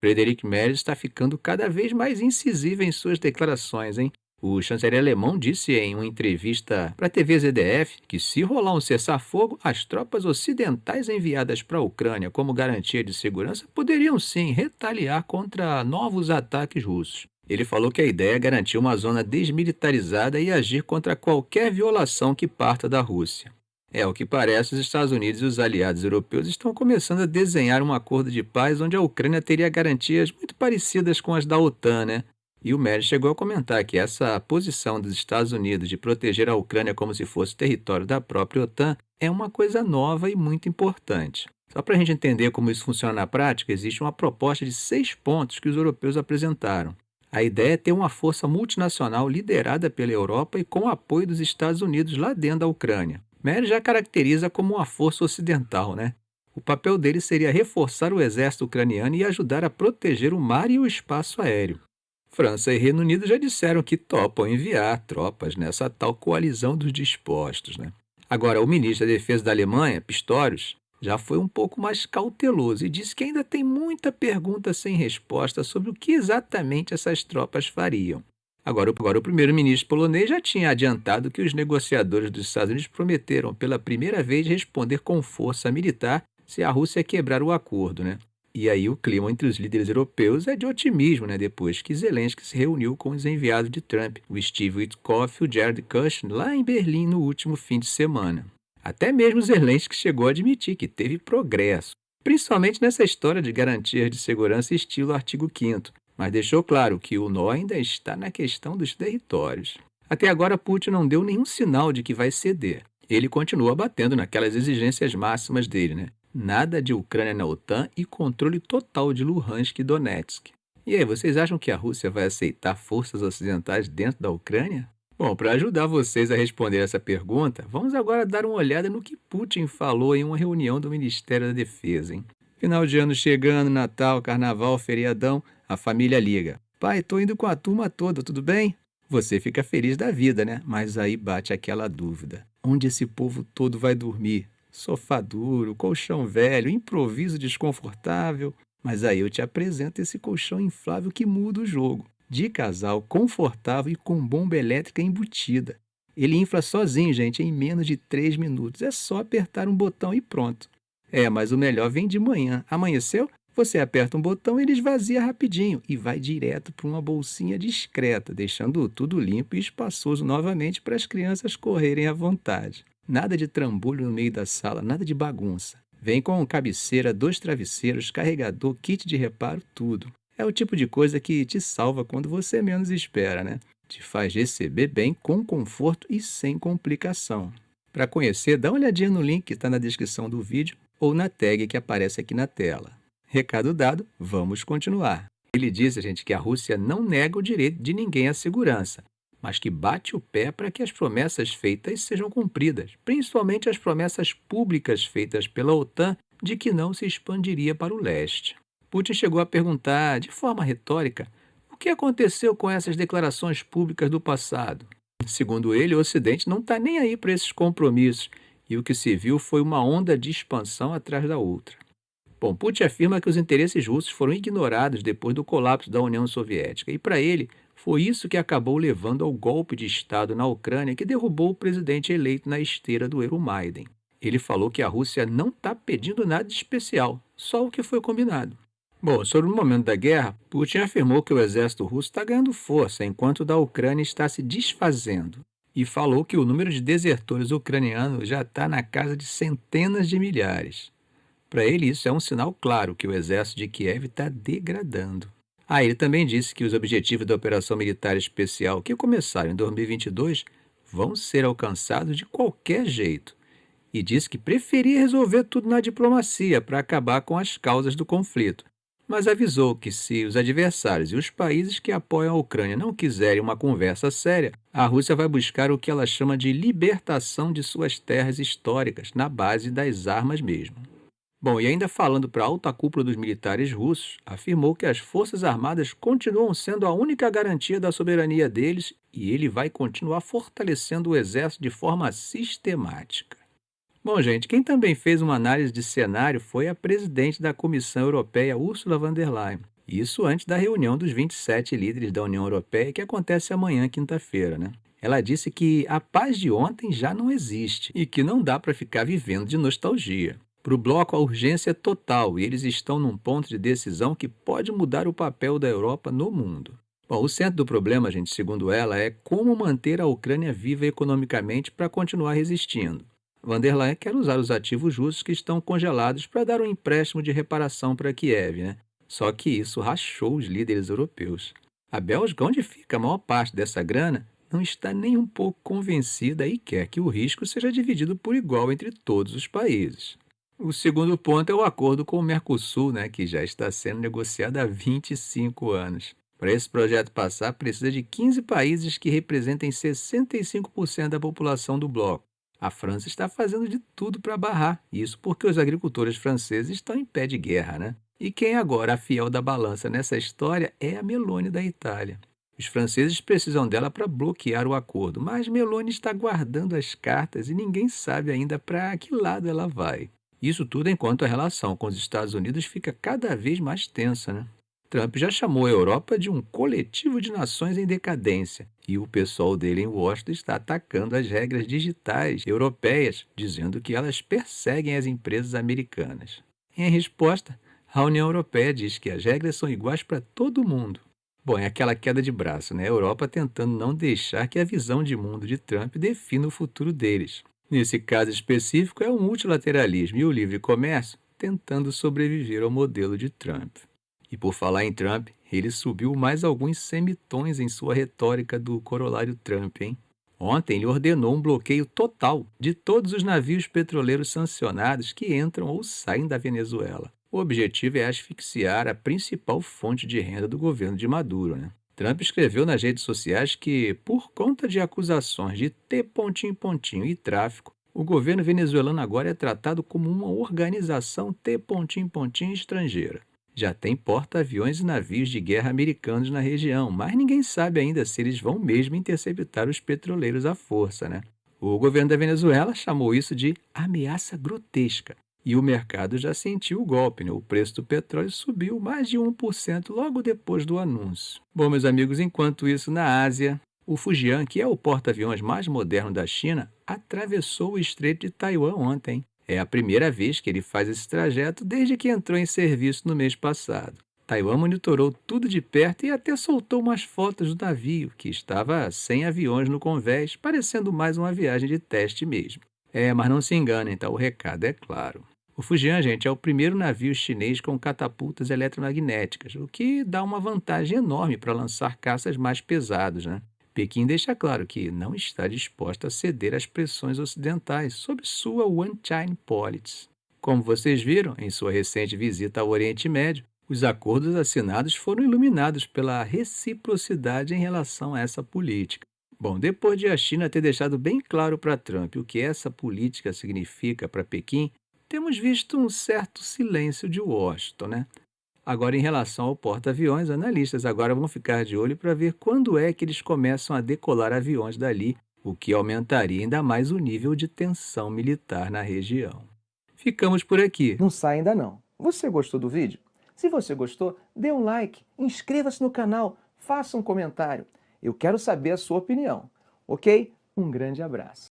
Friedrich Merz está ficando cada vez mais incisivo em suas declarações, hein? O chanceler alemão disse em uma entrevista para a TV ZDF que, se rolar um cessar-fogo, as tropas ocidentais enviadas para a Ucrânia como garantia de segurança poderiam sim retaliar contra novos ataques russos. Ele falou que a ideia é garantir uma zona desmilitarizada e agir contra qualquer violação que parta da Rússia. Ao que parece, os Estados Unidos e os aliados europeus estão começando a desenhar um acordo de paz onde a Ucrânia teria garantias muito parecidas com as da OTAN, né? E o Médici chegou a comentar que essa posição dos Estados Unidos de proteger a Ucrânia como se fosse território da própria OTAN é uma coisa nova e muito importante. Só para a gente entender como isso funciona na prática, existe uma proposta de 6 pontos que os europeus apresentaram. A ideia é ter uma força multinacional liderada pela Europa e com o apoio dos Estados Unidos lá dentro da Ucrânia. Médici já caracteriza como uma força ocidental, né? O papel dele seria reforçar o exército ucraniano e ajudar a proteger o mar e o espaço aéreo. França e Reino Unido já disseram que topam enviar tropas nessa tal coalizão dos dispostos, né? Agora, o ministro da Defesa da Alemanha, Pistorius, já foi um pouco mais cauteloso e disse que ainda tem muita pergunta sem resposta sobre o que exatamente essas tropas fariam. Agora, o primeiro-ministro polonês já tinha adiantado que os negociadores dos Estados Unidos prometeram pela primeira vez responder com força militar se a Rússia quebrar o acordo, né? E aí o clima entre os líderes europeus é de otimismo, né? Depois que Zelensky se reuniu com os enviados de Trump, o Steve Witkoff e o Jared Kushner, lá em Berlim no último fim de semana. Até mesmo Zelensky chegou a admitir que teve progresso, principalmente nessa história de garantias de segurança estilo artigo 5º, mas deixou claro que o nó ainda está na questão dos territórios. Até agora, Putin não deu nenhum sinal de que vai ceder. Ele continua batendo naquelas exigências máximas dele, né? Nada de Ucrânia na OTAN e controle total de Luhansk e Donetsk. E aí, vocês acham que a Rússia vai aceitar forças ocidentais dentro da Ucrânia? Bom, para ajudar vocês a responder essa pergunta, vamos agora dar uma olhada no que Putin falou em uma reunião do Ministério da Defesa, hein? Final de ano chegando, Natal, Carnaval, feriadão, a família liga. Pai, tô indo com a turma toda, tudo bem? Você fica feliz da vida, né? Mas aí bate aquela dúvida. Onde esse povo todo vai dormir? Sofá duro, colchão velho, improviso desconfortável. Mas aí eu te apresento esse colchão inflável que muda o jogo. De casal, confortável e com bomba elétrica embutida. Ele infla sozinho, gente, em menos de 3 minutos. É só apertar um botão e pronto. Mas o melhor vem de manhã. Amanheceu? Você aperta um botão e ele esvazia rapidinho e vai direto para uma bolsinha discreta, deixando tudo limpo e espaçoso novamente para as crianças correrem à vontade. Nada de trambolho no meio da sala, nada de bagunça. Vem com cabeceira, 2 travesseiros, carregador, kit de reparo, tudo. É o tipo de coisa que te salva quando você menos espera, né? Te faz receber bem, com conforto e sem complicação. Para conhecer, dá uma olhadinha no link que está na descrição do vídeo ou na tag que aparece aqui na tela. Recado dado, vamos continuar. Ele disse, gente, que a Rússia não nega o direito de ninguém à segurança, mas que bate o pé para que as promessas feitas sejam cumpridas, principalmente as promessas públicas feitas pela OTAN de que não se expandiria para o leste. Putin chegou a perguntar, de forma retórica, o que aconteceu com essas declarações públicas do passado. Segundo ele, o Ocidente não está nem aí para esses compromissos, e o que se viu foi uma onda de expansão atrás da outra. Bom, Putin afirma que os interesses russos foram ignorados depois do colapso da União Soviética, e para ele, foi isso que acabou levando ao golpe de Estado na Ucrânia que derrubou o presidente eleito na esteira do Euromaidan. Ele falou que a Rússia não está pedindo nada de especial, só o que foi combinado. Bom, sobre o momento da guerra, Putin afirmou que o exército russo está ganhando força, enquanto o da Ucrânia está se desfazendo. E falou que o número de desertores ucranianos já está na casa de centenas de milhares. Para ele, isso é um sinal claro que o exército de Kiev está degradando. Ele também disse que os objetivos da operação militar especial, que começaram em 2022, vão ser alcançados de qualquer jeito. E disse que preferia resolver tudo na diplomacia para acabar com as causas do conflito. Mas avisou que se os adversários e os países que apoiam a Ucrânia não quiserem uma conversa séria, a Rússia vai buscar o que ela chama de libertação de suas terras históricas, na base das armas mesmo. Bom, e ainda falando para a alta cúpula dos militares russos, afirmou que as Forças Armadas continuam sendo a única garantia da soberania deles e ele vai continuar fortalecendo o exército de forma sistemática. Bom, gente, quem também fez uma análise de cenário foi a presidente da Comissão Europeia, Ursula von der Leyen. Isso antes da reunião dos 27 líderes da União Europeia, que acontece amanhã, quinta-feira, né? Ela disse que a paz de ontem já não existe e que não dá para ficar vivendo de nostalgia. Para o bloco, a urgência é total e eles estão num ponto de decisão que pode mudar o papel da Europa no mundo. Bom, o centro do problema, gente, segundo ela, é como manter a Ucrânia viva economicamente para continuar resistindo. Van der Leyen quer usar os ativos russos que estão congelados para dar um empréstimo de reparação para Kiev, né? Só que isso rachou os líderes europeus. A Bélgica, onde fica a maior parte dessa grana, não está nem um pouco convencida e quer que o risco seja dividido por igual entre todos os países. O segundo ponto é o acordo com o Mercosul, né, que já está sendo negociado há 25 anos. Para esse projeto passar, precisa de 15 países que representem 65% da população do bloco. A França está fazendo de tudo para barrar, isso porque os agricultores franceses estão em pé de guerra, né? E quem agora é a fiel da balança nessa história é a Meloni da Itália. Os franceses precisam dela para bloquear o acordo, mas Meloni está guardando as cartas e ninguém sabe ainda para que lado ela vai. Isso tudo enquanto a relação com os Estados Unidos fica cada vez mais tensa, né? Trump já chamou a Europa de um coletivo de nações em decadência, e o pessoal dele em Washington está atacando as regras digitais europeias, dizendo que elas perseguem as empresas americanas. Em resposta, a União Europeia diz que as regras são iguais para todo mundo. Bom, é aquela queda de braço, né? A Europa tentando não deixar que a visão de mundo de Trump defina o futuro deles. Nesse caso específico, é o multilateralismo e o livre comércio tentando sobreviver ao modelo de Trump. E por falar em Trump, ele subiu mais alguns semitons em sua retórica do corolário Trump, hein? Ontem ele ordenou um bloqueio total de todos os navios petroleiros sancionados que entram ou saem da Venezuela. O objetivo é asfixiar a principal fonte de renda do governo de Maduro, né? Trump escreveu nas redes sociais que, por conta de acusações de T e tráfico, o governo venezuelano agora é tratado como uma organização T estrangeira. Já tem porta-aviões e navios de guerra americanos na região, mas ninguém sabe ainda se eles vão mesmo interceptar os petroleiros à força, né? O governo da Venezuela chamou isso de ameaça grotesca. E o mercado já sentiu o golpe, né? O preço do petróleo subiu mais de 1% logo depois do anúncio. Bom, meus amigos, enquanto isso, na Ásia, o Fujian, que é o porta-aviões mais moderno da China, atravessou o Estreito de Taiwan ontem. É a primeira vez que ele faz esse trajeto desde que entrou em serviço no mês passado. Taiwan monitorou tudo de perto e até soltou umas fotos do navio, que estava sem aviões no convés, parecendo mais uma viagem de teste mesmo. Mas não se enganem, tá? O recado é claro. O Fujian, gente, é o primeiro navio chinês com catapultas eletromagnéticas, o que dá uma vantagem enorme para lançar caças mais pesados, né? Pequim deixa claro que não está disposta a ceder às pressões ocidentais sobre sua One-China Policy. Como vocês viram em sua recente visita ao Oriente Médio, os acordos assinados foram iluminados pela reciprocidade em relação a essa política. Bom, depois de a China ter deixado bem claro para Trump o que essa política significa para Pequim, temos visto um certo silêncio de Washington, né? Agora, em relação ao porta-aviões, analistas agora vão ficar de olho para ver quando é que eles começam a decolar aviões dali, o que aumentaria ainda mais o nível de tensão militar na região. Ficamos por aqui. Não sai ainda não. Você gostou do vídeo? Se você gostou, dê um like, inscreva-se no canal, faça um comentário. Eu quero saber a sua opinião, ok? Um grande abraço.